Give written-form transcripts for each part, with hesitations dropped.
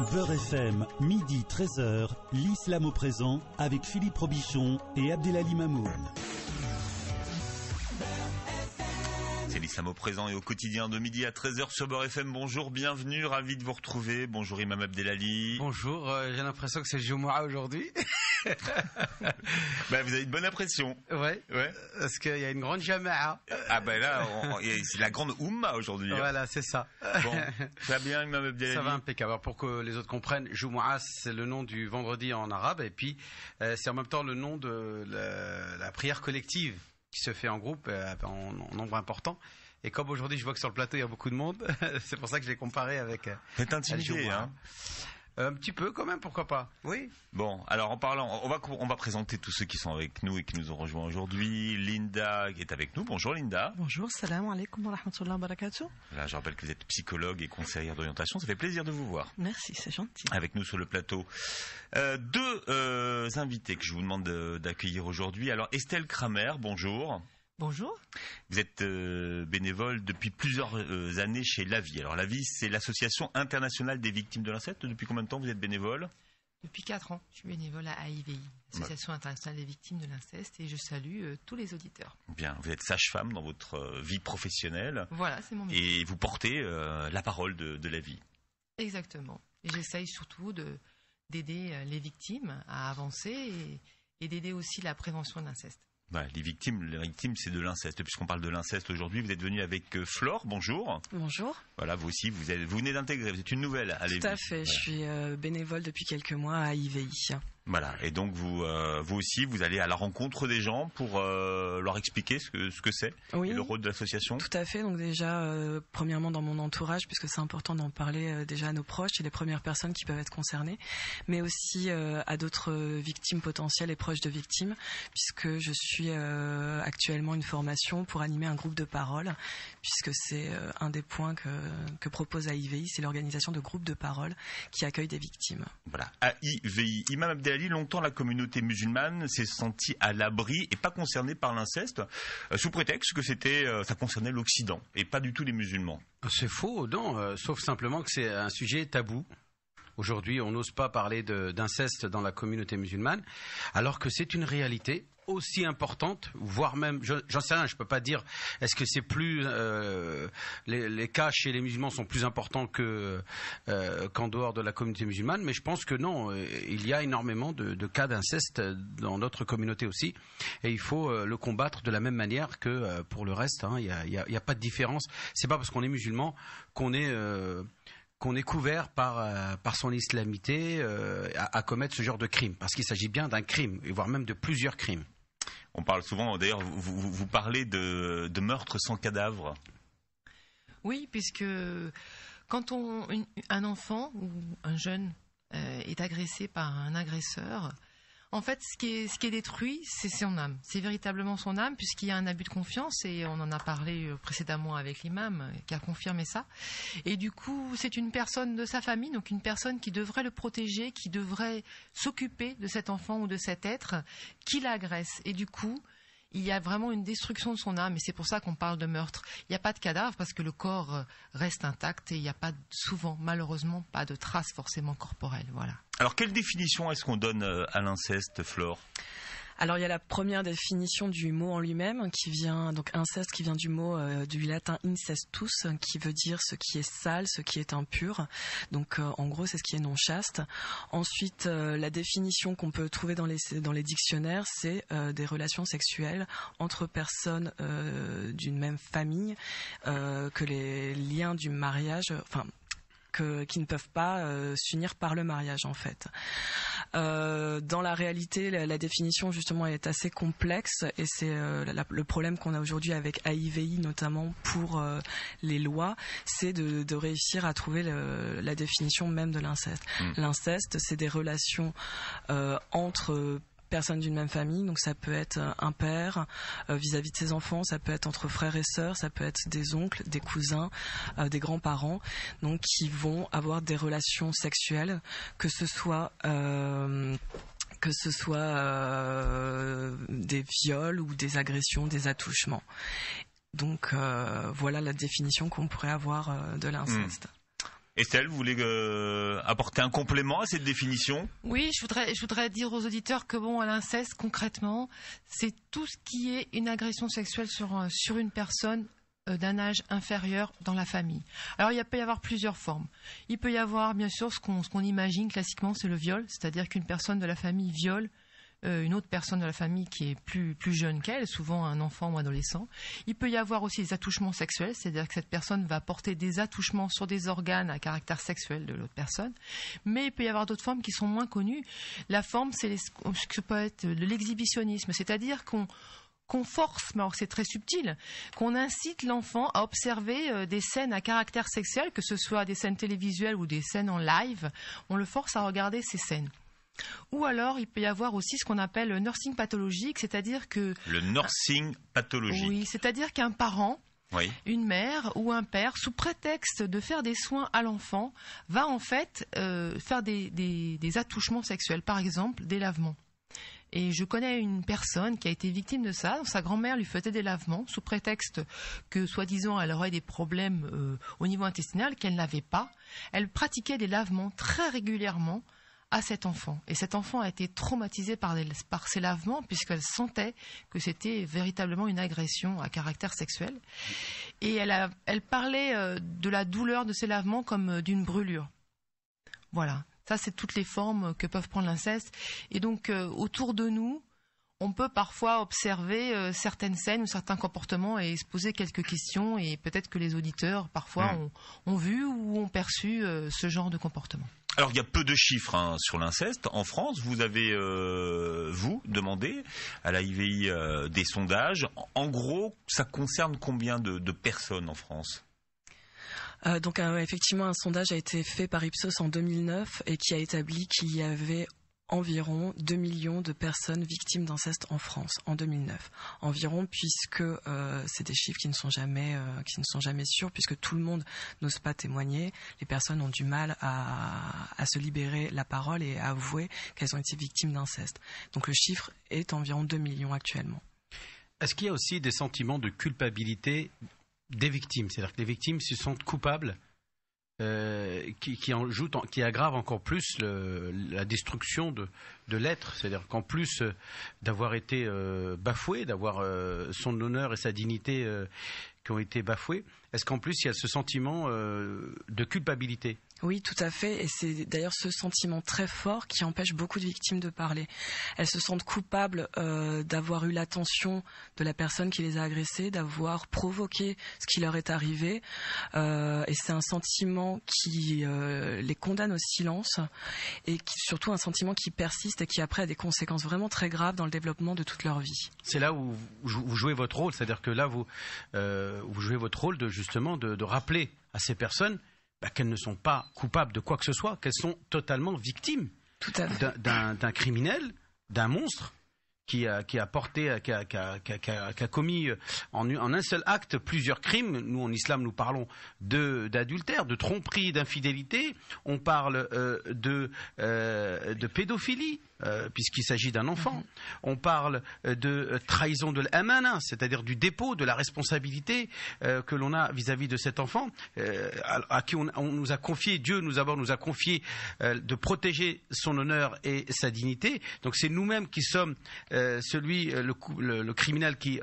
Beurre FM, midi 13h, l'islam au présent avec Philippe Robichon et Abdelali Mamoun. C'est l'islam au présent et au quotidien de midi à 13h sur Beurre FM. Bonjour, bienvenue, ravi de vous retrouver. Bonjour Imam Abdelali. Bonjour, j'ai l'impression que c'est le Jumu'ah aujourd'hui. Vous avez une bonne impression. Ouais. Parce qu'il y a une grande jama'a. C'est la grande Oumma aujourd'hui. Voilà, c'est ça. Bon, ça va bien Imam Abdelali? Ça va impeccable. Alors, pour que les autres comprennent, Jumu'ah, c'est le nom du vendredi en arabe et puis c'est en même temps le nom de la prière collective qui se fait en groupe, en nombre important. Et comme aujourd'hui je vois que sur le plateau il y a beaucoup de monde, c'est pour ça que je l'ai comparé avec... C'est intimidé, hein? Un petit peu quand même, pourquoi pas. Oui. Bon, alors en parlant, on va présenter tous ceux qui sont avec nous et qui nous ont rejoints aujourd'hui. Linda qui est avec nous. Bonjour Linda. Bonjour, salam alaikum wa rahmatullahi wa barakatuh. Là, je rappelle que vous êtes psychologue et conseillère d'orientation. Ça fait plaisir de vous voir. Merci, c'est gentil. Avec nous sur le plateau. Deux invités que je vous demande d'accueillir aujourd'hui. Alors Estelle Kramer, bonjour. Bonjour. Vous êtes bénévole depuis plusieurs années chez LAVI. Alors LAVI, c'est l'Association internationale des victimes de l'inceste. Depuis combien de temps vous êtes bénévole? Depuis 4 ans, je suis bénévole à AIVI, Association internationale des victimes de l'inceste, et je salue tous les auditeurs. Bien, vous êtes sage-femme dans votre vie professionnelle. Voilà, c'est mon métier. Et vous portez la parole de LAVI. Exactement. Et j'essaye surtout d'aider les victimes à avancer et d'aider aussi la prévention de l'inceste. Les victimes, c'est de l'inceste. Puisqu'on parle de l'inceste aujourd'hui, vous êtes venu avec Flore. Bonjour. Bonjour. Voilà, vous aussi, vous venez d'intégrer. Vous êtes une nouvelle à LAVI. Tout à fait. Voilà. Je suis bénévole depuis quelques mois à AIVI. Voilà. Et donc vous aussi, vous allez à la rencontre des gens pour leur expliquer ce que c'est, oui, et le rôle de l'association. Tout à fait. Donc déjà, premièrement dans mon entourage, puisque c'est important d'en parler déjà à nos proches et les premières personnes qui peuvent être concernées, mais aussi à d'autres victimes potentielles et proches de victimes, puisque je suis actuellement une formation pour animer un groupe de parole, puisque c'est un des points que propose AIVI, c'est l'organisation de groupes de parole qui accueillent des victimes. Voilà. AIVI. Imam Abdelali, longtemps la communauté musulmane s'est sentie à l'abri et pas concernée par l'inceste, sous prétexte que ça concernait l'Occident et pas du tout les musulmans. C'est faux, non, sauf simplement que c'est un sujet tabou. Aujourd'hui, on n'ose pas parler d'inceste dans la communauté musulmane, alors que c'est une réalité aussi importante, voire même, j'en sais rien, je peux pas dire, est-ce que c'est plus, les cas chez les musulmans sont plus importants qu'en dehors de la communauté musulmane, mais je pense que non, il y a énormément de cas d'inceste dans notre communauté aussi, et il faut le combattre de la même manière que pour le reste, hein, il y a pas de différence, c'est pas parce qu'on est musulman qu'on est couvert par son islamité à commettre ce genre de crime, parce qu'il s'agit bien d'un crime, voire même de plusieurs crimes. On parle souvent, d'ailleurs, vous parlez de meurtre sans cadavre. Oui, puisque quand un enfant ou un jeune est agressé par un agresseur, en fait, ce qui est détruit, c'est son âme. C'est véritablement son âme, puisqu'il y a un abus de confiance, et on en a parlé précédemment avec l'imam, qui a confirmé ça. Et du coup, c'est une personne de sa famille, donc une personne qui devrait le protéger, qui devrait s'occuper de cet enfant ou de cet être, qui l'agresse. Et du coup, il y a vraiment une destruction de son âme, et c'est pour ça qu'on parle de meurtre. Il n'y a pas de cadavre, parce que le corps reste intact, et il n'y a pas souvent, malheureusement, pas de traces forcément corporelles. Voilà. Alors, quelle définition est-ce qu'on donne à l'inceste, Flore ? Alors il y a la première définition du mot en lui-même qui vient, donc inceste, qui vient du mot du latin incestus, qui veut dire ce qui est sale, ce qui est impur. Donc en gros c'est ce qui est non chaste. Ensuite la définition qu'on peut trouver dans les dictionnaires, c'est des relations sexuelles entre personnes d'une même famille, que les liens du mariage, qui ne peuvent pas s'unir par le mariage en fait. Dans la réalité, la définition justement est assez complexe, et c'est le problème qu'on a aujourd'hui avec AIVI, notamment pour les lois, c'est de réussir à trouver la définition même de l'inceste. L'inceste, c'est des relations entre personnes d'une même famille, donc ça peut être un père vis-à-vis de ses enfants, ça peut être entre frères et sœurs, ça peut être des oncles, des cousins, des grands-parents, donc qui vont avoir des relations sexuelles, que ce soit des viols ou des agressions, des attouchements. Donc voilà la définition qu'on pourrait avoir de l'inceste. Estelle, vous voulez apporter un complément à cette définition? Oui, je voudrais dire aux auditeurs que bon, à l'inceste, concrètement, c'est tout ce qui est une agression sexuelle sur une personne d'un âge inférieur dans la famille. Alors, il peut y avoir plusieurs formes. Il peut y avoir, bien sûr, ce qu'on imagine classiquement, c'est le viol, c'est-à-dire qu'une personne de la famille viole une autre personne de la famille qui est plus jeune qu'elle, souvent un enfant ou adolescent. Il peut y avoir aussi des attouchements sexuels, c'est-à-dire que cette personne va porter des attouchements sur des organes à caractère sexuel de l'autre personne. Mais il peut y avoir d'autres formes qui sont moins connues. La forme, c'est ce que peut être de l'exhibitionnisme, c'est-à-dire qu'on force, mais alors c'est très subtil, qu'on incite l'enfant à observer des scènes à caractère sexuel, que ce soit des scènes télévisuelles ou des scènes en live, on le force à regarder ces scènes. Ou alors, il peut y avoir aussi ce qu'on appelle le nursing pathologique, c'est-à-dire que... Le nursing pathologique. Oui, c'est-à-dire qu'un parent, oui, une mère ou un père, sous prétexte de faire des soins à l'enfant, va en fait faire des attouchements sexuels, par exemple des lavements. Et je connais une personne qui a été victime de ça. Sa grand-mère lui faisait des lavements sous prétexte que, soi-disant, elle aurait des problèmes au niveau intestinal qu'elle n'avait pas. Elle pratiquait des lavements très régulièrement à cet enfant. Et cet enfant a été traumatisé par ces lavements puisqu'elle sentait que c'était véritablement une agression à caractère sexuel. Et elle parlait de la douleur de ces lavements comme d'une brûlure. Voilà. Ça, c'est toutes les formes que peuvent prendre l'inceste. Et donc, autour de nous, on peut parfois observer certaines scènes ou certains comportements et se poser quelques questions. Et peut-être que les auditeurs, parfois, ont vu ou ont perçu ce genre de comportement. Alors, il y a peu de chiffres sur l'inceste. En France, vous avez, demandé à la IVI des sondages. En gros, ça concerne combien de personnes en France ? Donc effectivement, un sondage a été fait par Ipsos en 2009 et qui a établi qu'il y avait environ 2 millions de personnes victimes d'inceste en France en 2009. Environ, puisque c'est des chiffres qui ne sont jamais sûrs, puisque tout le monde n'ose pas témoigner. Les personnes ont du mal à se libérer la parole et à avouer qu'elles ont été victimes d'inceste. Donc le chiffre est environ 2 millions actuellement. Est-ce qu'il y a aussi des sentiments de culpabilité des victimes, c'est-à-dire que les victimes se sentent coupables, qui aggravent encore plus la destruction de l'être, c'est-à-dire qu'en plus d'avoir été bafoué, d'avoir son honneur et sa dignité qui ont été bafoués, est-ce qu'en plus il y a ce sentiment de culpabilité ? Oui, tout à fait. Et c'est d'ailleurs ce sentiment très fort qui empêche beaucoup de victimes de parler. Elles se sentent coupables d'avoir eu l'attention de la personne qui les a agressées, d'avoir provoqué ce qui leur est arrivé. Et c'est un sentiment qui les condamne au silence et surtout un sentiment qui persiste et qui après a des conséquences vraiment très graves dans le développement de toute leur vie. C'est là où vous jouez votre rôle, c'est-à-dire que là vous jouez votre rôle de rappeler à ces personnes qu'elles ne sont pas coupables de quoi que ce soit, qu'elles sont totalement victimes d'un criminel, d'un monstre qui a commis en un seul acte plusieurs crimes. Nous, en islam, nous parlons d'adultère, de tromperie, d'infidélité. On parle de pédophilie, puisqu'il s'agit d'un enfant. On parle de trahison de l'amana, c'est-à-dire du dépôt de la responsabilité que l'on a vis-à-vis de cet enfant, à qui on nous a confié, Dieu nous a confié de protéger son honneur et sa dignité. Donc c'est nous-mêmes qui sommes le criminel qui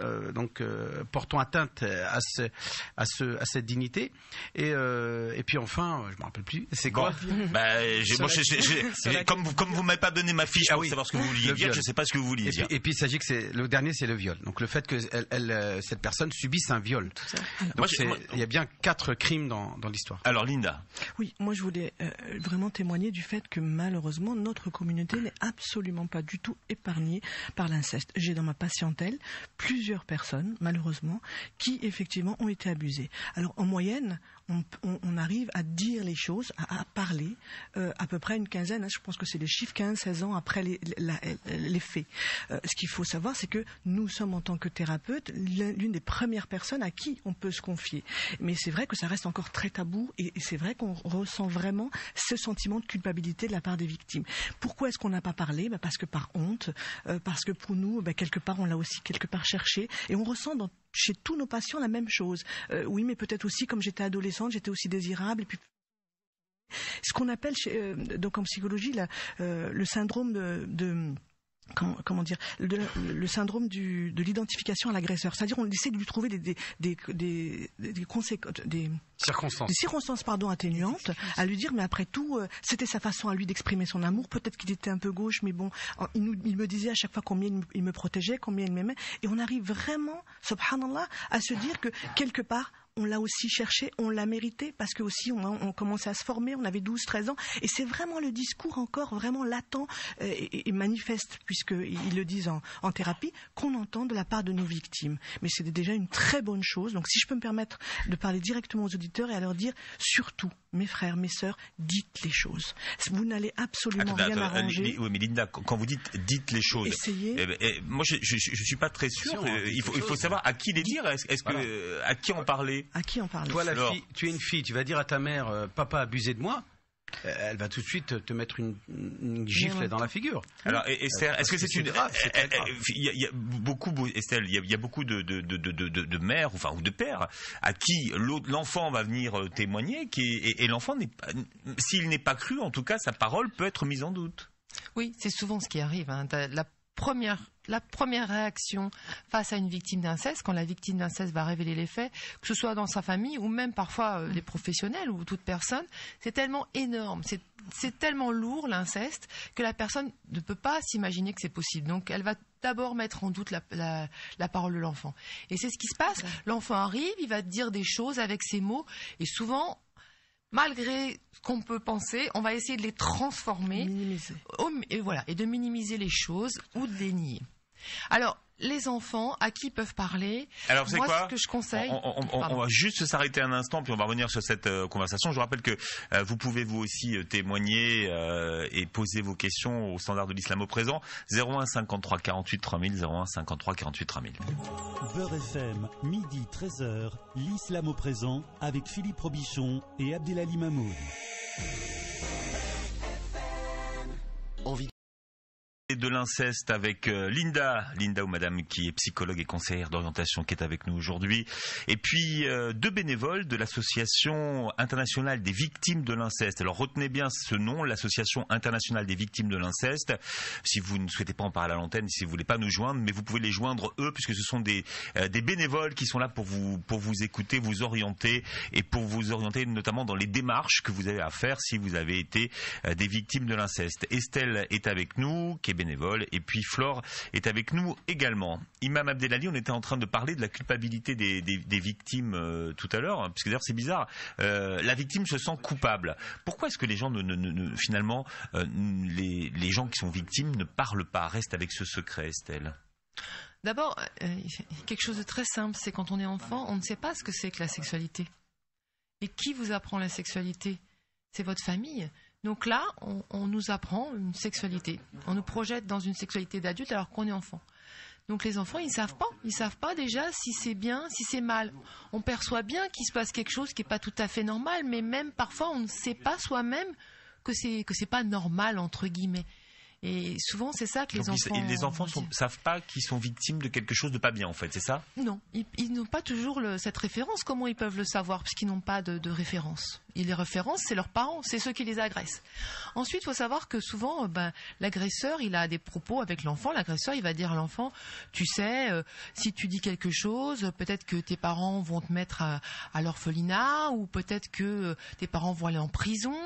portons atteinte à cette dignité. Et puis enfin, je me rappelle plus. C'est quoi? Comme vous m'avez pas donné ma fiche pour savoir ce que vous vouliez dire, je sais pas ce que vous vouliez dire. Et puis il s'agit que le dernier, c'est le viol. Donc le fait que cette personne subisse un viol. Donc il y a bien 4 crimes dans l'histoire. Alors Linda. Oui, moi je voulais vraiment témoigner du fait que malheureusement notre communauté n'est absolument pas du tout épargnée par l'inceste. J'ai dans ma patientèle plusieurs personnes, malheureusement, qui effectivement ont été abusées. Alors en moyenne, on arrive à dire les choses, à parler, à peu près une quinzaine, je pense que c'est les chiffres 15-16 ans après les faits. Ce qu'il faut savoir, c'est que nous sommes en tant que thérapeutes l'une des premières personnes à qui on peut se confier. Mais c'est vrai que ça reste encore très tabou et c'est vrai qu'on ressent vraiment ce sentiment de culpabilité de la part des victimes. Pourquoi est-ce qu'on n'a pas parlé ? Parce que par honte, parce que pour nous, quelque part, on l'a aussi quelque part cherché et on ressent chez tous nos patients la même chose. Oui, mais peut-être aussi, comme j'étais adolescente, j'étais aussi désirable et puis ce qu'on appelle donc en psychologie le syndrome comment dire, le syndrome de l'identification à l'agresseur. C'est-à-dire, on essaie de lui trouver des circonstances atténuantes, à lui dire, mais après tout, c'était sa façon à lui d'exprimer son amour. Peut-être qu'il était un peu gauche, mais bon, il me disait à chaque fois combien il me protégeait, combien il m'aimait. Et on arrive vraiment, subhanallah, à se dire que quelque part, on l'a aussi cherché, on l'a mérité, parce que aussi on commençait à se former, on avait 12, 13 ans, et c'est vraiment le discours encore vraiment latent et manifeste, puisqu'ils le disent en thérapie, qu'on entend de la part de nos victimes. Mais c'est déjà une très bonne chose. Donc si je peux me permettre de parler directement aux auditeurs et à leur dire, surtout, mes frères, mes sœurs, dites les choses. Vous n'allez absolument rien arranger. Oui, mais Linda, quand vous dites les choses, essayez. Moi je suis pas très sûr. Il faut savoir à qui les dire. À qui en parler? À qui en parler? Toi, la fille, tu es une fille, tu vas dire à ta mère, papa a abusé de moi. Elle va tout de suite te mettre une gifle dans la figure. Alors, Esther, est-ce que c'est une grave? Il y a beaucoup, Estelle, il y a beaucoup de mères, enfin, ou de pères, à qui l'enfant va venir témoigner, et l'enfant s'il n'est pas cru, en tout cas, sa parole peut être mise en doute. Oui, c'est souvent ce qui arrive. La première réaction face à une victime d'inceste, quand la victime d'inceste va révéler les faits, que ce soit dans sa famille ou même parfois les professionnels ou toute personne, c'est tellement énorme, c'est tellement lourd l'inceste que la personne ne peut pas s'imaginer que c'est possible. Donc elle va d'abord mettre en doute la parole de l'enfant. Et c'est ce qui se passe. L'enfant arrive, il va dire des choses avec ses mots et souvent, malgré ce qu'on peut penser, on va essayer de les transformer et de minimiser les choses ou de les nier. Alors, les enfants, à qui peuvent parler? Alors, c'est quoi? Ce que je conseille... On va juste s'arrêter un instant, puis on va revenir sur cette conversation. Je vous rappelle que vous pouvez vous aussi témoigner et poser vos questions au standard de l'islam au présent. 01 53 48 3000, 01 53 48 3000. Beurre FM, midi 13h, l'islam au présent, avec Philippe Robichon et Abdelali Mamour. De l'inceste avec Linda ou madame qui est psychologue et conseillère d'orientation qui est avec nous aujourd'hui, et puis deux bénévoles de l'association internationale des victimes de l'inceste. Alors retenez bien ce nom, l'association internationale des victimes de l'inceste. Si vous ne souhaitez pas en parler à l'antenne, si vous voulez pas nous joindre, mais vous pouvez les joindre eux, puisque ce sont des bénévoles qui sont là pour vous écouter, vous orienter, et pour vous orienter notamment dans les démarches que vous avez à faire si vous avez été des victimes de l'inceste. Estelle est avec nous, qui est bénévole, et puis Flore est avec nous également. Imam Abdelali, on était en train de parler de la culpabilité des victimes tout à l'heure, puisque d'ailleurs c'est bizarre, la victime se sent coupable. Pourquoi est-ce que les gens finalement les gens qui sont victimes ne parlent pas, restent avec ce secret, Estelle? D'abord, quelque chose de très simple, c'est quand on est enfant, on ne sait pas ce que c'est que la sexualité. Et qui vous apprend la sexualité? C'est votre famille. Donc là, on nous apprend une sexualité. On nous projette dans une sexualité d'adulte alors qu'on est enfant. Donc les enfants, ils savent pas déjà si c'est bien, si c'est mal. On perçoit bien qu'il se passe quelque chose qui est pas tout à fait normal, mais même parfois on ne sait pas soi-même que c'est pas normal entre guillemets. Et souvent, c'est ça que les enfants savent pas qu'ils sont victimes de quelque chose de pas bien, en fait, c'est ça? Non, ils n'ont pas toujours cette référence. Comment ils peuvent le savoir? Puisqu'ils n'ont pas de référence. Et les références, c'est leurs parents, c'est ceux qui les agressent. Ensuite, il faut savoir que souvent, l'agresseur, il a des propos avec l'enfant. L'agresseur, il va dire à l'enfant, tu sais, si tu dis quelque chose, peut-être que tes parents vont te mettre à l'orphelinat, ou peut-être que tes parents vont aller en prison.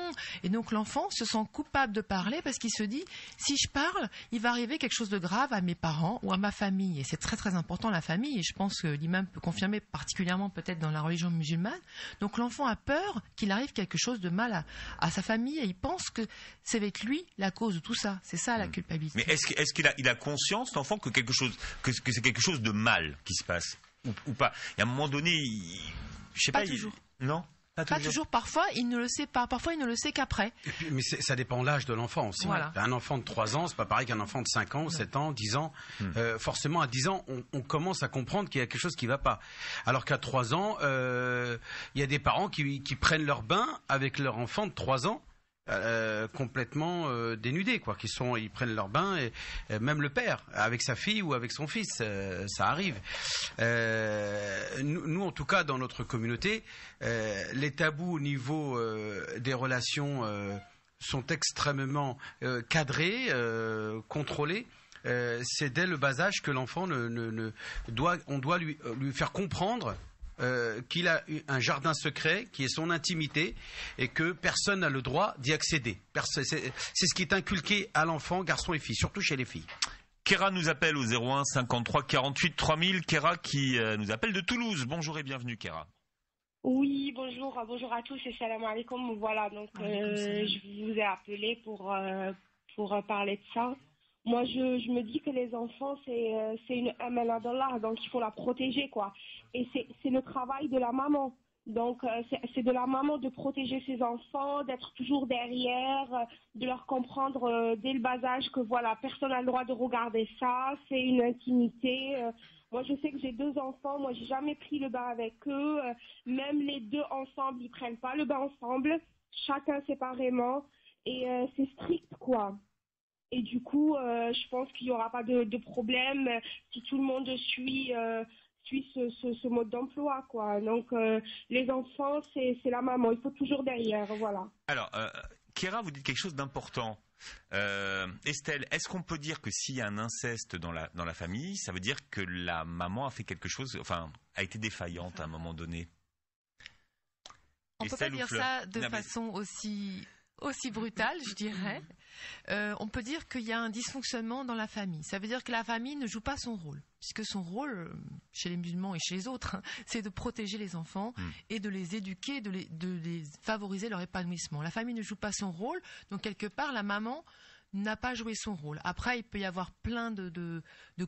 Et donc, l'enfant se sent coupable de parler parce qu'il se dit, si je parle, il va arriver quelque chose de grave à mes parents ou à ma famille. Et c'est très très important, la famille. Et je pense que l'imam peut confirmer, particulièrement peut-être dans la religion musulmane. Donc l'enfant a peur qu'il arrive quelque chose de mal à sa famille et il pense que c'est avec lui la cause de tout ça. C'est ça la culpabilité. Mais est-ce qu'il a conscience, l'enfant, que c'est quelque chose de mal qui se passe ou pas? Et à un moment donné, je sais pas. Toujours. Non. Pas toujours. Parfois, il ne le sait pas. Parfois, il ne le sait qu'après. Mais ça dépend de l'âge de l'enfant aussi. Voilà. Un enfant de 3 ans, c'est pas pareil qu'un enfant de 5 ans, 7 ans, 10 ans. Forcément, à 10 ans, on commence à comprendre qu'il y a quelque chose qui va pas. Alors qu'à 3 ans, il y a des parents qui prennent leur bain avec leur enfant de 3 ans complètement dénudés, quoi, ils prennent leur bain, et même le père avec sa fille ou avec son fils, ça arrive. Nous, en tout cas, dans notre communauté, les tabous au niveau des relations sont extrêmement cadrés, contrôlés. C'est dès le bas âge que l'enfant on doit lui faire comprendre qu'il a un jardin secret qui est son intimité et que personne n'a le droit d'y accéder. C'est ce qui est inculqué à l'enfant, garçon et fille, surtout chez les filles. Kéra nous appelle au 01 53 48 3000. Kéra qui nous appelle de Toulouse. Bonjour et bienvenue, Kéra. Oui, bonjour à tous et salam alaikum. Voilà, donc je vous ai appelé pour parler de ça. Moi, je me dis que les enfants, c'est une amana d'Allah, donc il faut la protéger, quoi. Et c'est le travail de la maman. Donc, c'est de la maman de protéger ses enfants, d'être toujours derrière, de leur comprendre dès le bas âge que, voilà, personne n'a le droit de regarder ça, c'est une intimité. Moi, je sais que j'ai 2 enfants, moi, j'ai jamais pris le bain avec eux. Même les 2 ensemble, ils prennent pas le bain ensemble, chacun séparément. Et c'est strict, quoi. Et du coup, je pense qu'il n'y aura pas de problème si tout le monde suit ce mode d'emploi, quoi. Donc, les enfants, c'est la maman. Il faut toujours derrière, voilà. Alors, Kéra, vous dites quelque chose d'important. Estelle, est-ce qu'on peut dire que s'il y a un inceste dans la famille, ça veut dire que la maman a fait quelque chose, enfin, a été défaillante à un moment donné? On ne peut pas dire ça de façon aussi brutale, je dirais. On peut dire qu'il y a un dysfonctionnement dans la famille. Ça veut dire que la famille ne joue pas son rôle, puisque son rôle, chez les musulmans et chez les autres, c'est de protéger les enfants et de les éduquer, de les favoriser leur épanouissement. La famille ne joue pas son rôle, donc quelque part, la maman n'a pas joué son rôle. Après, il peut y avoir plein de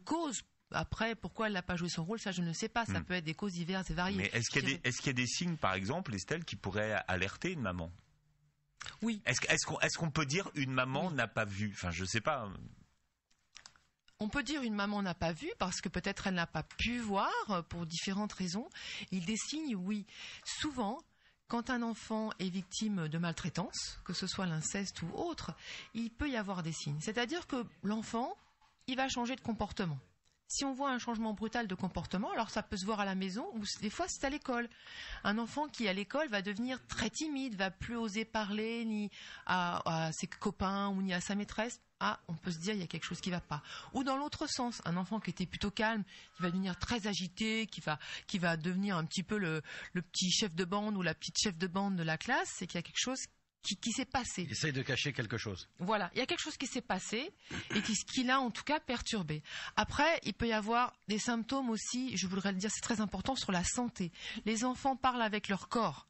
causes. Après, pourquoi elle n'a pas joué son rôle, ça je ne sais pas. Ça peut être des causes diverses et variées. Mais est-ce qu'il y a des signes, par exemple, Estelle, qui pourraient alerter une maman? Oui. Est-ce qu'on peut dire une maman n'a pas vu? Enfin, je sais pas. On peut dire une maman n'a pas vu parce que peut-être elle n'a pas pu voir pour différentes raisons. Il des signes, oui. Souvent, quand un enfant est victime de maltraitance, que ce soit l'inceste ou autre, il peut y avoir des signes. C'est-à-dire que l'enfant, il va changer de comportement. Si on voit un changement brutal de comportement, alors ça peut se voir à la maison ou des fois c'est à l'école. Un enfant qui à l'école va devenir très timide, va plus oser parler ni à ses copains ou ni à sa maîtresse. Ah, on peut se dire il y a quelque chose qui va pas. Ou dans l'autre sens, un enfant qui était plutôt calme, qui va devenir très agité, qui va devenir un petit peu le petit chef de bande ou la petite chef de bande de la classe, c'est qu'il y a quelque chose qui s'est passé. Il essaye de cacher quelque chose. Voilà, il y a quelque chose qui s'est passé et qui l'a en tout cas perturbé. Après, il peut y avoir des symptômes aussi, je voudrais le dire, c'est très important, sur la santé. Les enfants parlent avec leur corps.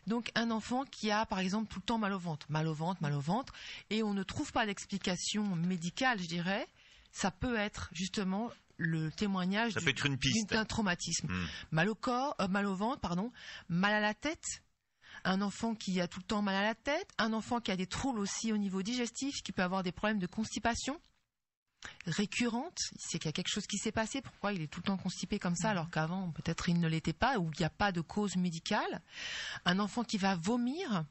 Donc un enfant qui a par exemple tout le temps mal au ventre, et on ne trouve pas d'explication médicale, je dirais, ça peut être justement le témoignage d'un traumatisme. Mal au ventre, mal à la tête. Un enfant qui a tout le temps mal à la tête, un enfant qui a des troubles aussi au niveau digestif, qui peut avoir des problèmes de constipation récurrente, c'est qu'il y a quelque chose qui s'est passé, pourquoi il est tout le temps constipé comme ça alors qu'avant peut-être il ne l'était pas ou qu'il n'y a pas de cause médicale. Un enfant qui va vomir.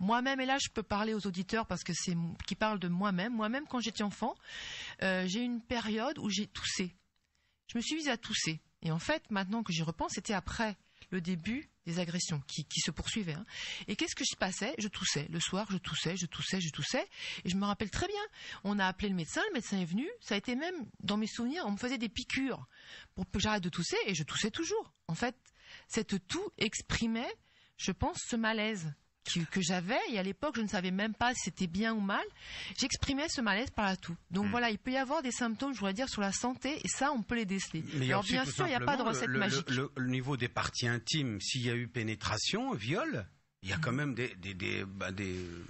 Moi-même, et là je peux parler aux auditeurs parce que c'est qui parle de moi-même. Moi-même quand j'étais enfant, j'ai eu une période où j'ai toussé. Je me suis mise à tousser. Et en fait, maintenant que j'y repense, c'était après le début des agressions qui se poursuivaient. Et qu'est-ce que je passais? Je toussais. Le soir, je toussais. Et je me rappelle très bien, on a appelé le médecin est venu. Ça a été même, dans mes souvenirs, on me faisait des piqûres pour que j'arrête de tousser et je toussais toujours. En fait, cette toux exprimait, je pense, ce malaise que j'avais, et à l'époque je ne savais même pas si c'était bien ou mal. J'exprimais ce malaise par la toux. Donc voilà, il peut y avoir des symptômes, je voudrais dire, sur la santé, et ça on peut les déceler. Alors bien sûr, il n'y a pas de recette magique. Le niveau des parties intimes, s'il y a eu pénétration, viol, il y a quand même des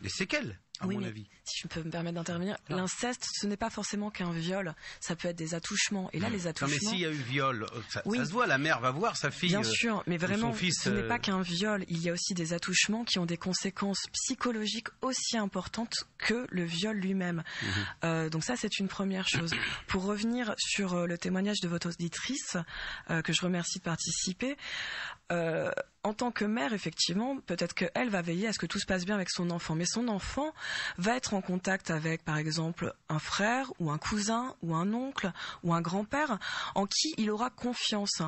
séquelles. À mon avis. Si je peux me permettre d'intervenir, l'inceste, ce n'est pas forcément qu'un viol, ça peut être des attouchements. Et là, les attouchements. Non, mais s'il y a eu viol, ça se voit, la mère va voir sa fille. Bien sûr, mais vraiment, son fils, ce n'est pas qu'un viol. Il y a aussi des attouchements qui ont des conséquences psychologiques aussi importantes que le viol lui-même. Donc ça, c'est une première chose. Pour revenir sur le témoignage de votre auditrice, que je remercie de participer, en tant que mère, effectivement, peut-être qu'elle va veiller à ce que tout se passe bien avec son enfant, mais son enfant va être en contact avec, par exemple, un frère ou un cousin ou un oncle ou un grand-père en qui il aura confiance.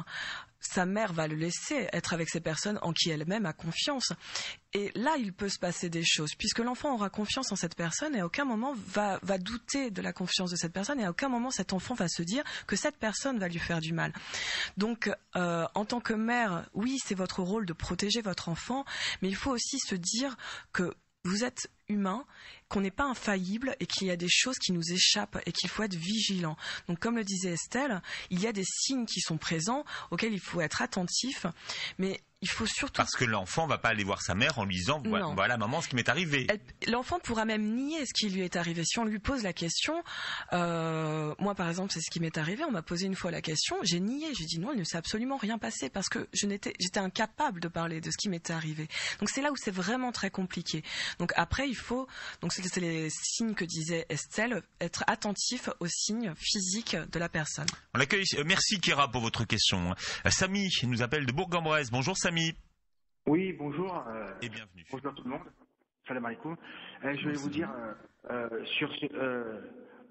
Sa mère va le laisser être avec ces personnes en qui elle-même a confiance. Et là, il peut se passer des choses, puisque l'enfant aura confiance en cette personne et à aucun moment va douter de la confiance de cette personne et à aucun moment cet enfant va se dire que cette personne va lui faire du mal. Donc, en tant que mère, oui, c'est votre rôle de protéger votre enfant, mais il faut aussi se dire que vous êtes humain, qu'on n'est pas infaillible et qu'il y a des choses qui nous échappent et qu'il faut être vigilant. Donc comme le disait Estelle, il y a des signes qui sont présents auxquels il faut être attentif, mais il faut surtout... Parce que l'enfant va pas aller voir sa mère en lui disant voilà maman ce qui m'est arrivé. L'enfant pourra même nier ce qui lui est arrivé. Si on lui pose la question, moi par exemple c'est ce qui m'est arrivé, on m'a posé une fois la question, j'ai nié, j'ai dit non, il ne s'est absolument rien passé parce que j'étais incapable de parler de ce qui m'était arrivé. Donc c'est là où c'est vraiment très compliqué. Donc après il faut, donc c'est les signes que disait Estelle, être attentif aux signes physiques de la personne. On accueille, merci Kira pour votre question. Samy nous appelle de Bourg-en-Bresse. Bonjour Samy. Oui, bonjour. Et bienvenue. Bonjour tout le monde. Salam alaikum. Je voulais vous dire, sur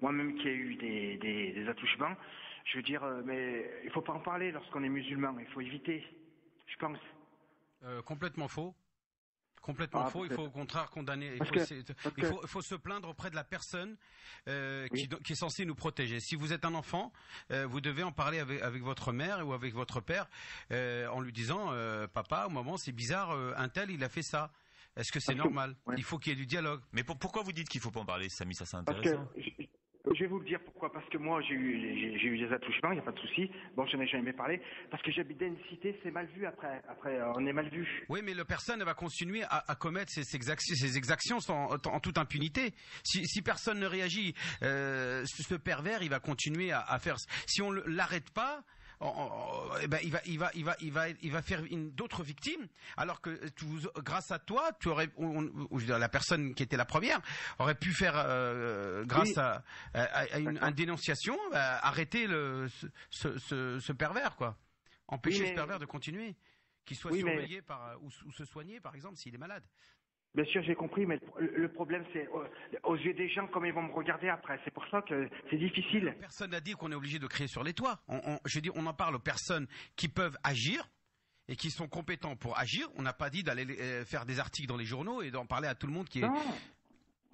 moi-même qui ai eu des attouchements, je veux dire, mais il faut pas en parler lorsqu'on est musulman, il faut éviter, je pense. Complètement faux. Complètement faux, il faut au contraire condamner, il faut se plaindre auprès de la personne qui est censée nous protéger. Si vous êtes un enfant, vous devez en parler avec votre mère ou avec votre père en lui disant papa, au moment c'est bizarre, un tel il a fait ça. Est-ce que c'est normal? Il faut qu'il y ait du dialogue. Mais pourquoi vous dites qu'il ne faut pas en parler, Samy? Ça c'est intéressant. Je vais vous le dire pourquoi. Parce que moi, j'ai eu des attouchements, il n'y a pas de souci. Bon, je n'en ai jamais parlé. Parce que j'habite dans une cité, c'est mal vu après. Après, on est mal vu. Oui, mais la personne va continuer à commettre ces exactions en toute impunité. Si personne ne réagit, ce pervers, il va continuer à faire. Si on l'arrête pas, il va faire d'autres victimes, alors que grâce à toi, tu aurais, la personne qui était la première aurait pu faire, grâce à une dénonciation, arrêter ce pervers, quoi. Empêcher ce pervers de continuer, qu'il soit surveillé ou se soigner, par exemple, s'il est malade. Bien sûr, j'ai compris, mais le problème, c'est aux yeux des gens, comment ils vont me regarder après. C'est pour ça que c'est difficile. Personne n'a dit qu'on est obligé de crier sur les toits. On en parle aux personnes qui peuvent agir et qui sont compétents pour agir. On n'a pas dit d'aller faire des articles dans les journaux et d'en parler à tout le monde qui est... Non.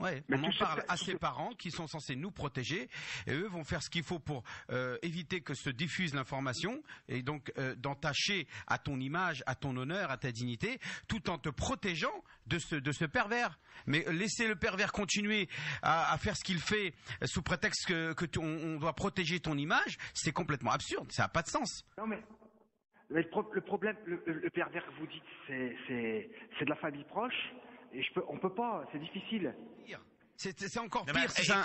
Ouais, on en parle à ses parents qui sont censés nous protéger et eux vont faire ce qu'il faut pour éviter que se diffuse l'information et donc d'entacher à ton image, à ton honneur, à ta dignité, tout en te protégeant de ce pervers. Mais laisser le pervers continuer à faire ce qu'il fait sous prétexte on doit protéger ton image, c'est complètement absurde, ça n'a pas de sens. Non mais le problème, le pervers que vous dites, c'est de la famille proche. Et on peut pas, c'est difficile. C'est encore pire si c'est un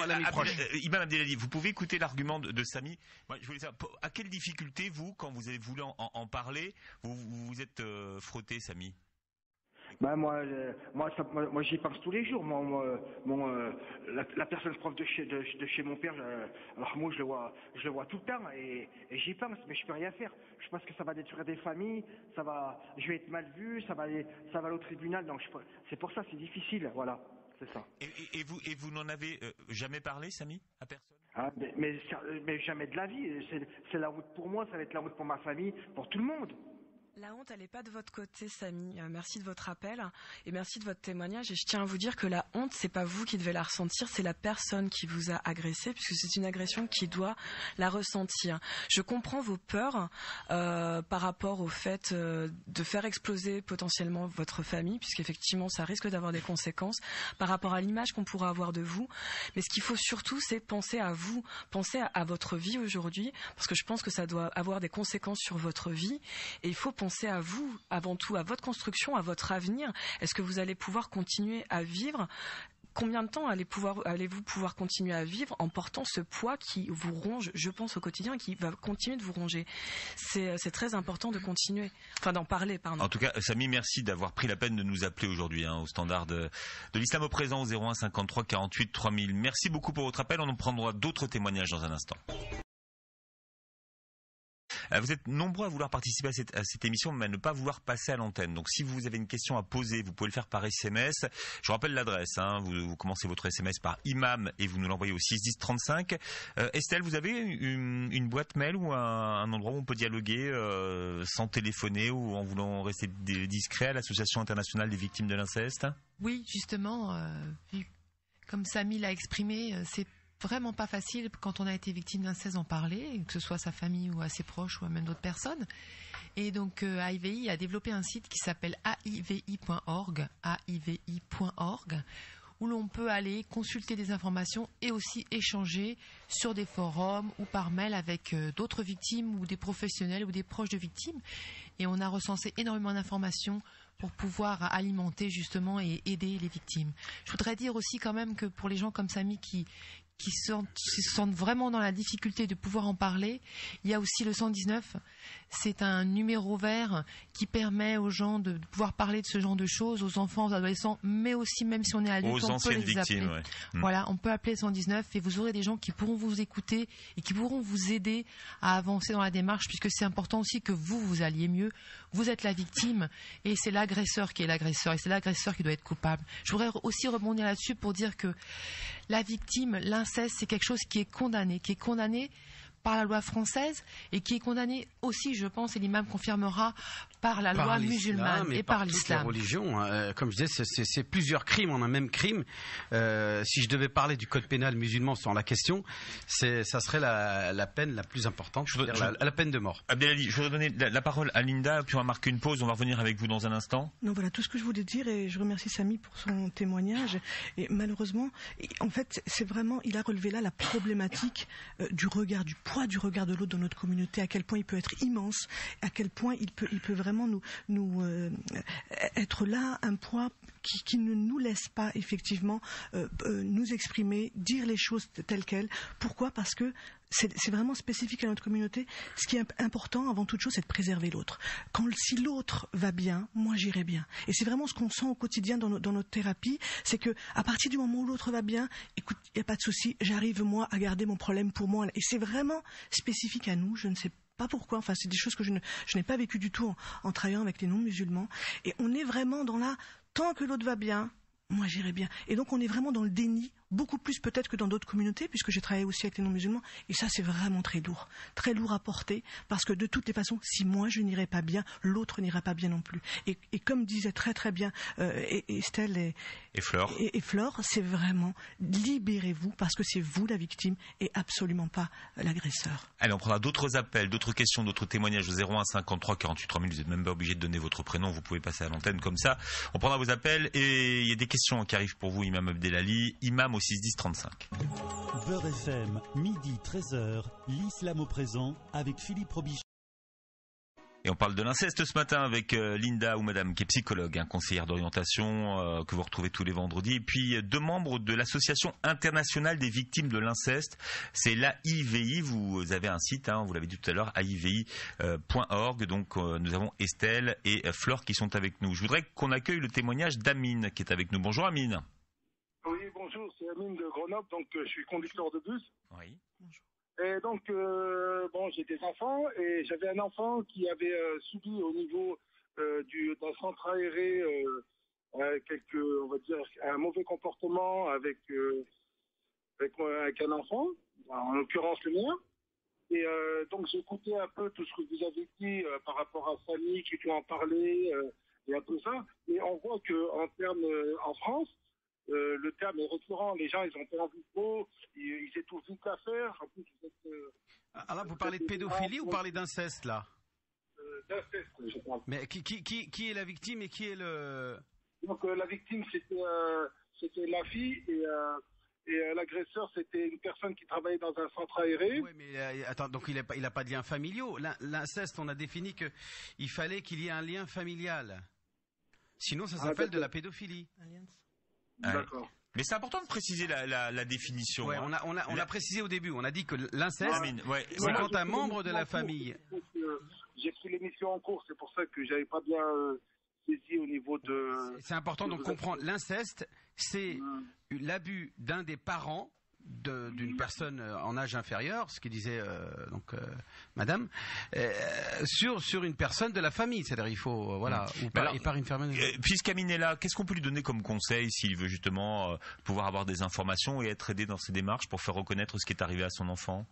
ami proche. Imam Abdelali, vous pouvez écouter l'argument de Samy. Moi, je voulais savoir, à quelle difficulté, vous, quand vous avez voulu en parler, vous êtes frotté, Samy? Bah moi j'y pense tous les jours. La personne prof de chez mon père, alors moi je le vois tout le temps et j'y pense, mais je peux rien faire. Je pense que ça va détruire des familles, je vais être mal vu, ça va aller au tribunal. Donc c'est pour ça c'est difficile, voilà, c'est ça. Et vous n'en avez jamais parlé, Samy, à personne? Mais jamais de la vie. C'est la honte pour moi, ça va être la honte pour ma famille, pour tout le monde. La honte, elle n'est pas de votre côté, Samy. Merci de votre appel et merci de votre témoignage. Et je tiens à vous dire que la honte, c'est pas vous qui devez la ressentir, c'est la personne qui vous a agressé, puisque c'est une agression qui doit la ressentir. Je comprends vos peurs par rapport au fait de faire exploser potentiellement votre famille, puisqu'effectivement, ça risque d'avoir des conséquences par rapport à l'image qu'on pourra avoir de vous. Mais ce qu'il faut surtout, c'est penser à vous, penser à votre vie aujourd'hui, parce que je pense que ça doit avoir des conséquences sur votre vie. Et il faut penser à vous, avant tout, à votre construction, à votre avenir. Est-ce que vous allez pouvoir continuer à vivre? Combien de temps allez-vous pouvoir continuer à vivre en portant ce poids qui vous ronge, je pense, au quotidien, et qui va continuer de vous ronger? C'est très important de continuer, enfin d'en parler, pardon. En tout cas, Samy, merci d'avoir pris la peine de nous appeler aujourd'hui au standard de l'Islam au présent, au 01 53 48 3000. Merci beaucoup pour votre appel. On en prendra d'autres témoignages dans un instant. Vous êtes nombreux à vouloir participer à cette émission, mais à ne pas vouloir passer à l'antenne. Donc si vous avez une question à poser, vous pouvez le faire par SMS. Je vous rappelle l'adresse. Vous commencez votre SMS par imam et vous nous l'envoyez au 61035. Estelle, vous avez une boîte mail ou un endroit où on peut dialoguer sans téléphoner ou en voulant rester discret à l'Association internationale des victimes de l'inceste? Oui, justement, comme Samy l'a exprimé, c'est vraiment pas facile quand on a été victime d'inceste d'en parler, que ce soit à sa famille ou à ses proches ou à même d'autres personnes. Et donc AIVI a développé un site qui s'appelle aivi.org, où l'on peut aller consulter des informations et aussi échanger sur des forums ou par mail avec d'autres victimes ou des professionnels ou des proches de victimes. Et on a recensé énormément d'informations pour pouvoir alimenter justement et aider les victimes. Je voudrais dire aussi quand même que pour les gens comme Samy qui se sentent vraiment dans la difficulté de pouvoir en parler, il y a aussi le 119. C'est un numéro vert qui permet aux gens de pouvoir parler de ce genre de choses, aux enfants, aux adolescents, mais aussi même si on est adulte, on peut les appeler. Ouais. Voilà, on peut appeler le 119 et vous aurez des gens qui pourront vous écouter et qui pourront vous aider à avancer dans la démarche, puisque c'est important aussi que vous alliez mieux. Vous êtes la victime et c'est l'agresseur qui est l'agresseur et c'est l'agresseur qui doit être coupable. Je voudrais aussi rebondir là-dessus pour dire que la victime, l'inceste, c'est quelque chose qui est condamné par la loi française et qui est condamné aussi, je pense, et l'imam confirmera, par la loi musulmane et par l'islam. Toutes les religions, comme je disais, c'est plusieurs crimes en un même crime. Si je devais parler du code pénal musulman sur la question, ça serait la peine la plus importante, la peine de mort. Abdelali, je voudrais donner la parole à Linda, puis on va marquer une pause, on va revenir avec vous dans un instant. Non, voilà tout ce que je voulais dire et je remercie Samy pour son témoignage. Et malheureusement, en fait, c'est vraiment, il a relevé là la problématique du regard, du poids du regard de l'autre dans notre communauté, à quel point il peut être immense, à quel point il peut vraiment nous être là, un poids qui ne nous laisse pas effectivement nous exprimer, dire les choses telles quelles. Pourquoi ? Parce que c'est vraiment spécifique à notre communauté. Ce qui est important, avant toute chose, c'est de préserver l'autre. Si l'autre va bien, moi j'irai bien. Et c'est vraiment ce qu'on sent au quotidien dans notre thérapie, c'est que à partir du moment où l'autre va bien, écoute, il n'y a pas de souci, j'arrive moi à garder mon problème pour moi. Et c'est vraiment spécifique à nous, je ne sais pas pourquoi, enfin c'est des choses que je n'ai pas vécues du tout en travaillant avec les non-musulmans. Et on est vraiment dans tant que l'autre va bien, moi j'irai bien. Et donc on est vraiment dans le déni, beaucoup plus peut-être que dans d'autres communautés, puisque j'ai travaillé aussi avec les non-musulmans, et ça c'est vraiment très lourd à porter, parce que de toutes les façons, si moi je n'irai pas bien, l'autre n'ira pas bien non plus. Et comme disaient très très bien Estelle et Flore, c'est vraiment libérez-vous, parce que c'est vous la victime et absolument pas l'agresseur. Allez, on prendra d'autres appels, d'autres questions, d'autres témoignages au 01 53 48 3000. Vous n'êtes même pas obligé de donner votre prénom, vous pouvez passer à l'antenne comme ça. On prendra vos appels et il y a des questions qui arrivent pour vous, Imam Abdelali, imam au 61035. Beurre FM, midi 13h, l'islam au présent avec Philippe Robichon. Et on parle de l'inceste ce matin avec Linda ou Madame qui est psychologue, conseillère d'orientation que vous retrouvez tous les vendredis. Et puis deux membres de l'Association internationale des victimes de l'inceste, c'est l'AIVI. Vous avez un site, vous l'avez dit tout à l'heure, aivi.org. Donc nous avons Estelle et Flore qui sont avec nous. Je voudrais qu'on accueille le témoignage d'Amine qui est avec nous. Bonjour Amine. Oui, bonjour, c'est Amine de Grenoble, donc je suis conducteur de bus. Oui. Bonjour. Et donc, j'ai des enfants et j'avais un enfant qui avait subi au niveau d'un centre aéré on va dire, un mauvais comportement avec un enfant, en l'occurrence le mien. Et donc j'ai écouté un peu tout ce que vous avez dit par rapport à Samy qui peut en parler et un peu ça. Et on voit que en France, le terme est récurrent, les gens ils ont pas envie de beau, ils étouffent vite l'affaire. En plus, là, vous parlez de pédophilie ou parlez d'inceste là? D'inceste, je pense. Mais qui est la victime et qui est le... Donc la victime c'était la fille et l'agresseur c'était une personne qui travaillait dans un centre aéré. Oui, mais attends, donc il a pas de liens familiaux. L'inceste, on a défini que il fallait qu'il y ait un lien familial. Sinon, ça s'appelle de la pédophilie. D'accord. Mais c'est important de préciser la définition. Ouais, on a précisé au début. On a dit que l'inceste, c'est quand un membre de la famille. J'ai pris l'émission en cours, c'est pour ça que j'avais pas bien saisi au niveau de. C'est important de comprendre. L'inceste, c'est l'abus d'un des parents d'une personne en âge inférieur, ce que disait Madame, sur une personne de la famille. C'est-à-dire il faut et par une femme. Puisqu'Amine est là, qu'est-ce qu'on peut lui donner comme conseil s'il veut justement pouvoir avoir des informations et être aidé dans ses démarches pour faire reconnaître ce qui est arrivé à son enfant?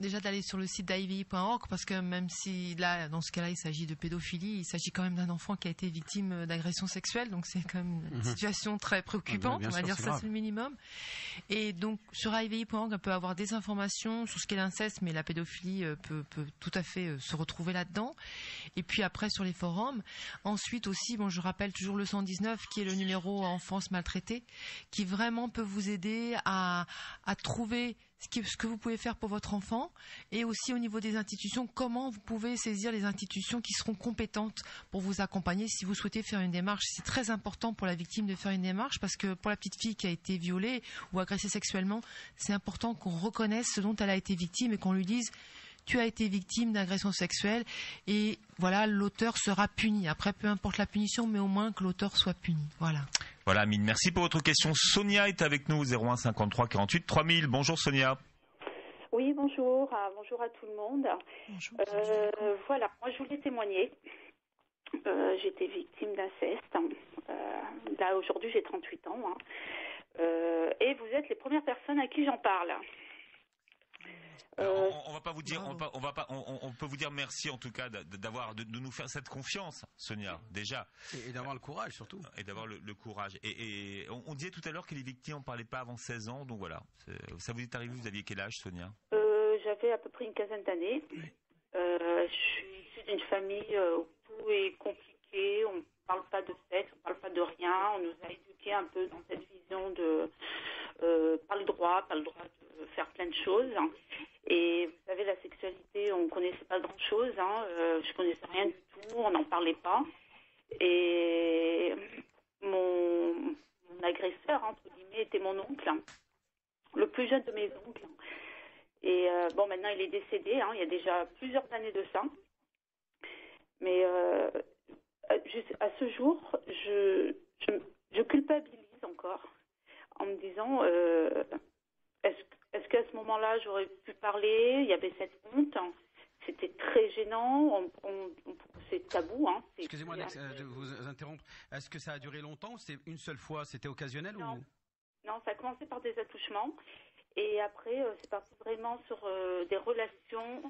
Déjà d'aller sur le site d'IVI.org, parce que même si là, dans ce cas-là, il s'agit de pédophilie, il s'agit quand même d'un enfant qui a été victime d'agression sexuelle, donc c'est quand même une situation très préoccupante, on va dire ça, c'est le minimum. Et donc sur IVI.org, on peut avoir des informations sur ce qu'est l'inceste, mais la pédophilie peut tout à fait se retrouver là-dedans. Et puis après sur les forums. Ensuite aussi, je rappelle toujours le 119, qui est le numéro enfance maltraitée, qui vraiment peut vous aider à trouver ce que vous pouvez faire pour votre enfant, et aussi au niveau des institutions, comment vous pouvez saisir les institutions qui seront compétentes pour vous accompagner si vous souhaitez faire une démarche. C'est très important pour la victime de faire une démarche, parce que pour la petite fille qui a été violée ou agressée sexuellement, c'est important qu'on reconnaisse ce dont elle a été victime et qu'on lui dise: tu as été victime d'agression sexuelle, et voilà, l'auteur sera puni. Après, peu importe la punition, mais au moins que l'auteur soit puni. Voilà, Amine, merci pour votre question. Sonia est avec nous, 01 53 48 3000. Bonjour Sonia. Oui, bonjour. Bonjour à tout le monde. Bonjour. Voilà, moi je voulais témoigner. J'étais victime d'inceste. Là, aujourd'hui, j'ai 38 ans. Et vous êtes les premières personnes à qui j'en parle. On va pas vous dire, on peut vous dire merci en tout cas de nous faire cette confiance, Sonia, déjà. Et d'avoir le courage surtout. Et d'avoir le courage. Et on disait tout à l'heure que les victimes n'en parlaient pas avant 16 ans, donc voilà. Ça vous est arrivé, vous aviez quel âge, Sonia? J'avais à peu près une quinzaine d'années. Je suis issue d'une famille où tout est compliqué, on ne parle pas de sexe, on ne parle pas de rien, on nous a éduqués un peu dans cette vision de pas le droit de faire plein de choses. Et vous savez, la sexualité, on ne connaissait pas grand-chose, je ne connaissais rien du tout, on n'en parlait pas. Et mon agresseur, entre guillemets, était mon oncle, le plus jeune de mes oncles. Et maintenant, il est décédé, il y a déjà plusieurs années de ça. Mais à ce jour, je culpabilise encore en me disant... Est-ce qu'à ce moment-là, j'aurais pu parler? Il y avait cette honte. C'était très gênant. C'est tabou. Excusez-moi de vous interrompre. Est-ce que ça a duré longtemps? C'est une seule fois? C'était occasionnel? Non. Non, ça a commencé par des attouchements. Et après, c'est parti vraiment sur des relations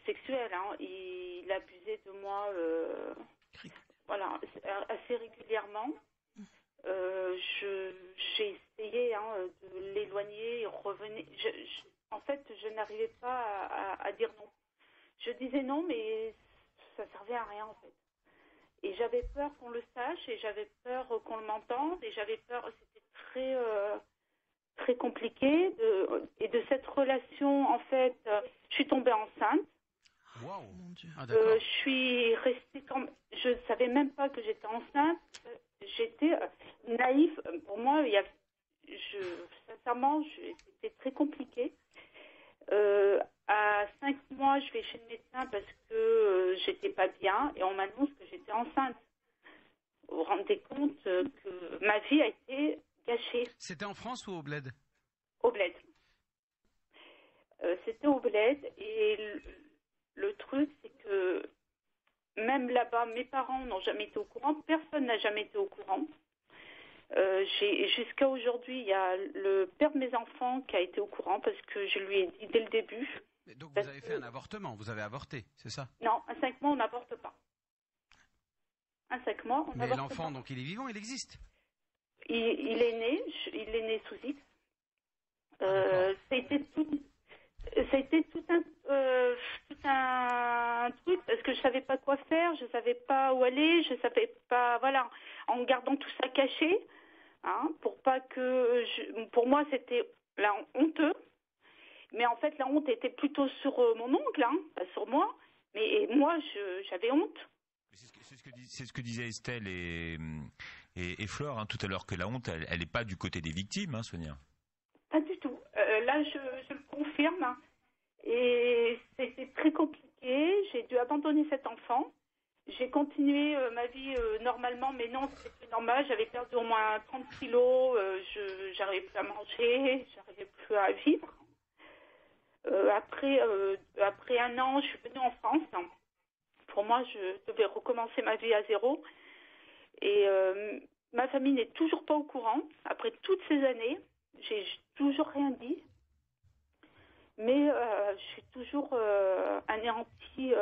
sexuelles. Il abusait de moi assez régulièrement. J'ai essayé de l'éloigner, il revenait. En fait, je n'arrivais pas à dire non. Je disais non, mais ça servait à rien en fait. Et j'avais peur qu'on le sache, et j'avais peur qu'on m'entende, et j'avais peur. C'était très très compliqué. Et de cette relation, en fait, je suis tombée enceinte. Wow. Mon Dieu. Je suis restée je ne savais même pas que j'étais enceinte. J'étais naïve. Pour moi, sincèrement, c'était très compliqué. À 5 mois, je vais chez le médecin parce que j'étais pas bien, et on m'annonce que j'étais enceinte. Vous vous rendez compte que ma vie a été gâchée. C'était en France ou au Bled? Au Bled. C'était au Bled, et le truc, c'est que là-bas, mes parents n'ont jamais été au courant, personne n'a jamais été au courant. Jusqu'à aujourd'hui, il y a le père de mes enfants qui a été au courant parce que je lui ai dit dès le début. Mais donc vous avez fait un avortement, vous avez avorté, c'est ça? Non, à 5 mois, on n'avorte pas. À 5 mois, on n'avorte pas. Mais l'enfant, donc il est vivant, il existe? Il est né sous X. Ça a été tout un truc parce que je savais pas quoi faire, je savais pas où aller, je savais pas, voilà, en gardant tout ça caché, pour pas que pour moi c'était honteux, mais en fait la honte était plutôt sur mon oncle, pas sur moi, mais moi j'avais honte. C'est ce que disaient Estelle et Fleur tout à l'heure, que la honte elle est pas du côté des victimes, Sonia. Pas du tout. Là je le confirme. Et c'était très compliqué. J'ai dû abandonner cet enfant. j'ai continué ma vie normalement, mais non, c'était plus normal. J'avais perdu au moins 30 kilos, j'arrivais plus à manger, j'arrivais plus à vivre. Après un an, je suis venue en France. Pour moi, je devais recommencer ma vie à zéro. Et ma famille n'est toujours pas au courant. Après toutes ces années, j'ai toujours rien dit. Mais je suis toujours anéantie.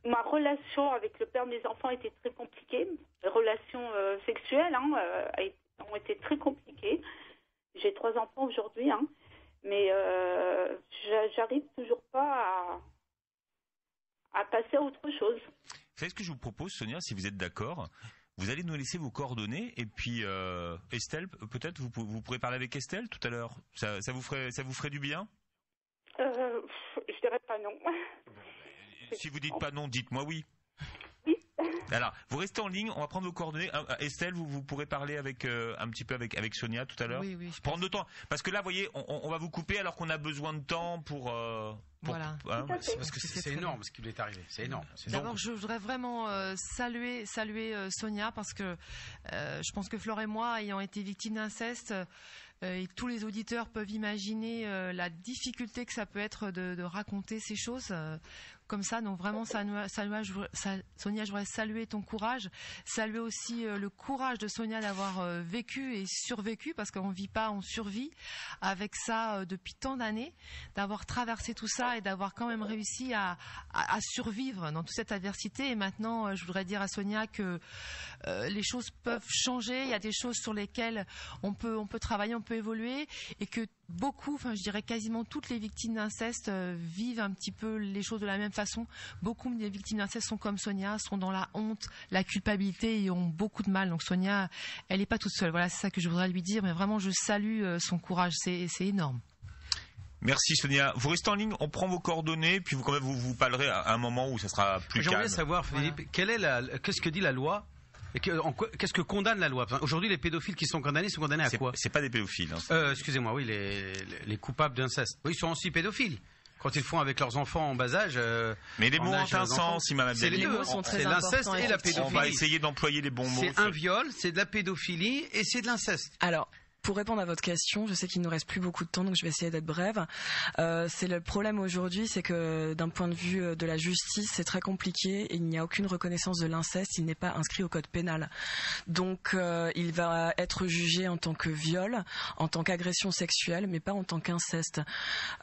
Ma relation avec le père de mes enfants était très compliquée. Les relations sexuelles ont été très compliquées. J'ai 3 enfants aujourd'hui, mais j'arrive toujours pas à passer à autre chose. Vous savez ce que je vous propose, Sonia, si vous êtes d'accord? Vous allez nous laisser vos coordonnées et puis Estelle, peut-être vous pourrez parler avec Estelle tout à l'heure. Ça vous ferait du bien? Je dirais pas non. Si vous dites pas non, dites-moi oui. Oui. Alors, vous restez en ligne, on va prendre vos coordonnées. Estelle, vous pourrez parler avec un petit peu avec Sonia tout à l'heure. Oui. Prendre le temps, parce que là, vous voyez, on va vous couper alors qu'on a besoin de temps pour. Voilà. C'est parce que c'est énorme ce qui lui est arrivé. C'est énorme. D'abord, je voudrais vraiment saluer Sonia parce que je pense que Flore et moi, ayant été victimes d'inceste, et tous les auditeurs peuvent imaginer la difficulté que ça peut être de raconter ces choses comme ça. Donc vraiment, Sonia, je voudrais saluer ton courage, saluer aussi le courage de Sonia d'avoir vécu et survécu, parce qu'on vit pas, on survit avec ça depuis tant d'années, d'avoir traversé tout ça et d'avoir quand même réussi à survivre dans toute cette adversité. Et maintenant, je voudrais dire à Sonia que les choses peuvent changer. Il y a des choses sur lesquelles on peut travailler, on peut évoluer, et que beaucoup, je dirais quasiment toutes les victimes d'inceste vivent un petit peu les choses de la même façon. Beaucoup des victimes d'inceste sont comme Sonia, sont dans la honte, la culpabilité et ont beaucoup de mal. Donc Sonia, elle n'est pas toute seule. Voilà, c'est ça que je voudrais lui dire. Mais vraiment, je salue son courage. C'est énorme. Merci Sonia. Vous restez en ligne, on prend vos coordonnées, puis vous parlerez à un moment où ça sera plus calme. J'aimerais savoir, Philippe, qu'est-ce que dit la loi? Qu'est-ce que condamne la loi? Aujourd'hui, les pédophiles qui sont condamnés à quoi? C'est pas des pédophiles. Excusez-moi, oui, les coupables d'inceste. Oui, ils sont aussi pédophiles. Quand ils font avec leurs enfants en bas âge. Mais les mots ont un sens, Imam Abdelali. Les mots sont très importants. C'est l'inceste et la pédophilie. On va essayer d'employer les bons mots. C'est un viol, c'est de la pédophilie et c'est de l'inceste. Alors, pour répondre à votre question, je sais qu'il nous reste plus beaucoup de temps, donc je vais essayer d'être brève. C'est le problème aujourd'hui, c'est que d'un point de vue de la justice, c'est très compliqué et il n'y a aucune reconnaissance de l'inceste, il n'est pas inscrit au code pénal. Donc il va être jugé en tant que viol, en tant qu'agression sexuelle, mais pas en tant qu'inceste.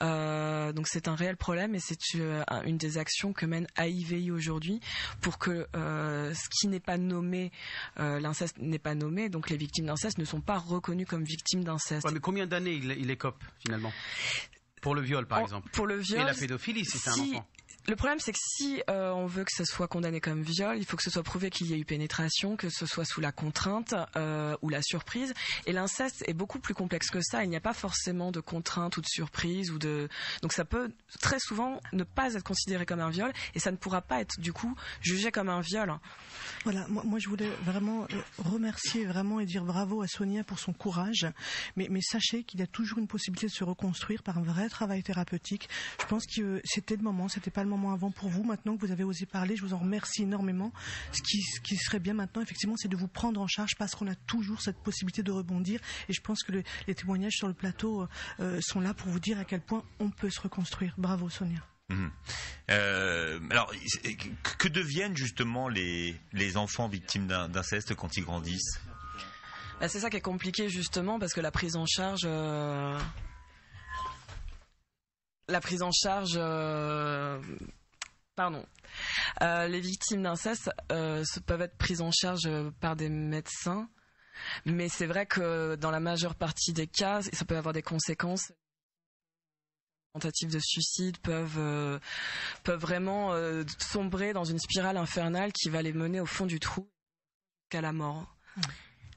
Donc c'est un réel problème et c'est une des actions que mène AIVI aujourd'hui pour que ce qui n'est pas nommé, l'inceste n'est pas nommé, donc les victimes d'inceste ne sont pas reconnues comme victime d'inceste. Ouais, mais combien d'années il écope finalement? Pour le viol, par exemple. Pour le viol. Et la pédophilie, si c'est un enfant. Le problème, c'est que si on veut que ce soit condamné comme viol, il faut que ce soit prouvé qu'il y ait eu pénétration, que ce soit sous la contrainte ou la surprise. Et l'inceste est beaucoup plus complexe que ça. Il n'y a pas forcément de contrainte ou de surprise donc ça peut très souvent ne pas être considéré comme un viol et ça ne pourra pas être du coup jugé comme un viol. Voilà, moi je voulais vraiment remercier vraiment et dire bravo à Sonia pour son courage. Mais sachez qu'il y a toujours une possibilité de se reconstruire par un vrai travail thérapeutique. Je pense que c'était le moment, c'était pas le moment avant pour vous. Maintenant que vous avez osé parler, je vous en remercie énormément. Ce qui serait bien maintenant, effectivement, c'est de vous prendre en charge parce qu'on a toujours cette possibilité de rebondir. Et je pense que les témoignages sur le plateau sont là pour vous dire à quel point on peut se reconstruire. Bravo Sonia. Alors, que deviennent justement les enfants victimes d'inceste quand ils grandissent? C'est ça qui est compliqué justement parce que la prise en charge... les victimes d'inceste peuvent être prises en charge par des médecins, mais c'est vrai que dans la majeure partie des cas, ça peut avoir des conséquences. Les tentatives de suicide peuvent vraiment sombrer dans une spirale infernale qui va les mener au fond du trou jusqu'à la mort.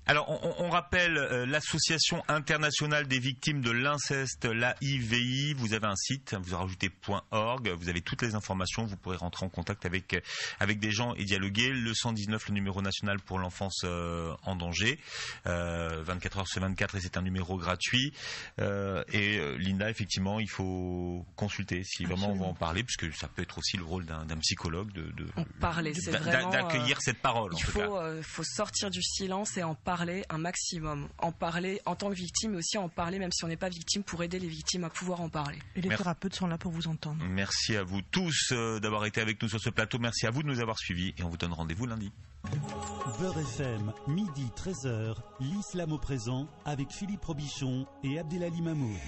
Alors, on rappelle l'association internationale des victimes de l'inceste, l'AIVI. Vous avez un site, vous rajoutez .org, vous avez toutes les informations, vous pourrez rentrer en contact avec des gens et dialoguer. Le 119, le numéro national pour l'enfance en danger, 24 heures sur 24, et c'est un numéro gratuit. Et Linda, effectivement, il faut consulter si vraiment on va en parler, puisque ça peut être aussi le rôle d'un psychologue d'accueillir cette parole. Il faut sortir du silence et en parler un maximum. En parler en tant que victime, mais aussi en parler même si on n'est pas victime, pour aider les victimes à pouvoir en parler. Et les thérapeutes sont là pour vous entendre. Merci à vous tous d'avoir été avec nous sur ce plateau. Merci à vous de nous avoir suivis et on vous donne rendez-vous lundi. Beurre FM, midi 13h, l'islam au présent avec Philippe Robichon et Abdelali Mamour.